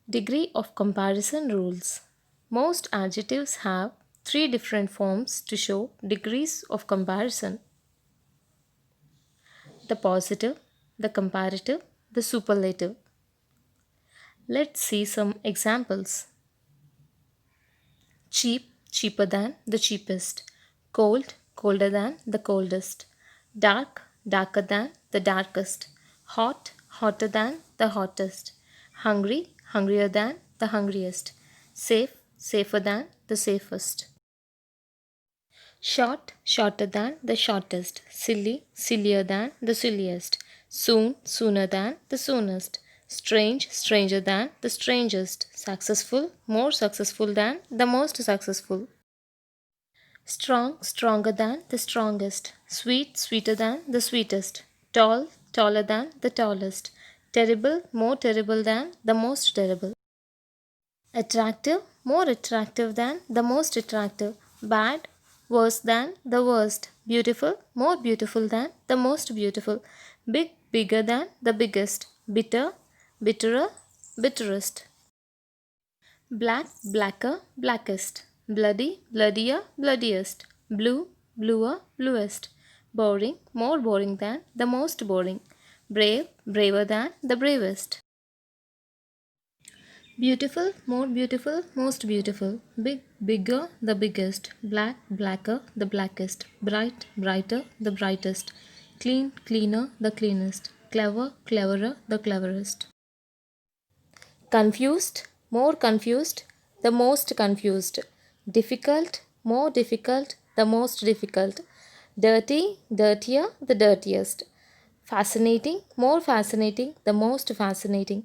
Degree of comparison rules. Most adjectives have three different forms to show degrees of comparison: the positive, the comparative, the superlative. Let's see some examples. Cheap, cheaper than, the cheapest. Cold, colder than, the coldest. Dark, darker than, the darkest. Hot, hotter than, the hottest. Hungry, hungrier than, the hungriest. Safe, safer than, the safest. Short, shorter than, the shortest. Silly, sillier than, the silliest. Soon, sooner than, the soonest. Strange, stranger than, the strangest. Successful, more successful than, the most successful. Strong, stronger than, the strongest. Sweet, sweeter than, the sweetest. Tall, taller than, the tallest. Terrible, more terrible than, the most terrible. Attractive, more attractive than, the most attractive. Bad, worse than, the worst. Beautiful, more beautiful than, the most beautiful. Big, bigger than, the biggest. Bitter, bitterer, bitterest. Black, blacker, blackest. Bloody, bloodier, bloodiest. Blue, bluer, bluest. Boring, more boring than, the most boring. Brave, braver than, the bravest. Beautiful, more beautiful, most beautiful. Big, bigger, the biggest. Black, blacker, the blackest. Bright, brighter, the brightest. Clean, cleaner, the cleanest. Clever, cleverer, the cleverest. Confused, more confused, the most confused. Difficult, more difficult, the most difficult. Dirty, dirtier, the dirtiest. Fascinating, more fascinating, the most fascinating.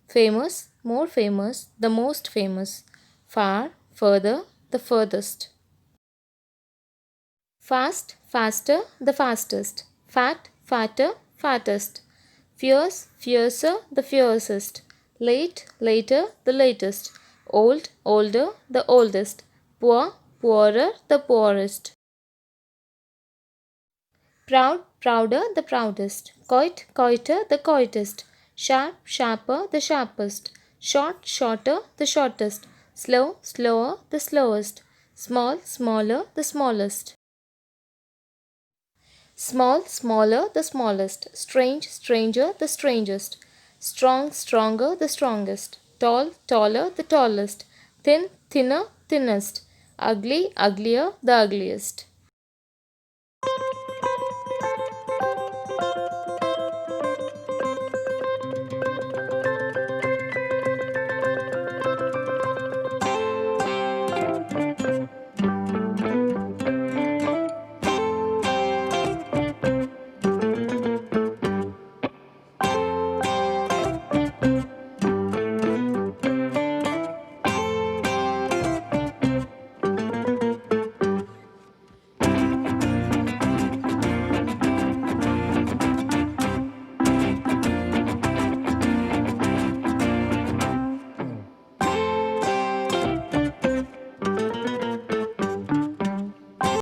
Famous, more famous, the most famous. Far, further, the furthest. Fast, faster, the fastest. Fat, fatter, fattest. Fierce, fiercer, the fiercest. Late, later, the latest. Old, older, the oldest. Poor, poorer, the poorest. Proud, prouder, the proudest. Coit, coiter, the coitest. Sharp, sharper, the sharpest. Short, shorter, the shortest. Slow, slower, the slowest. Small, smaller, the smallest. Small, smaller, the smallest. Strange, stranger, the strangest. Strong, stronger, the strongest. Tall, taller, the tallest. Thin, thinner, thinnest. Ugly, uglier, the ugliest.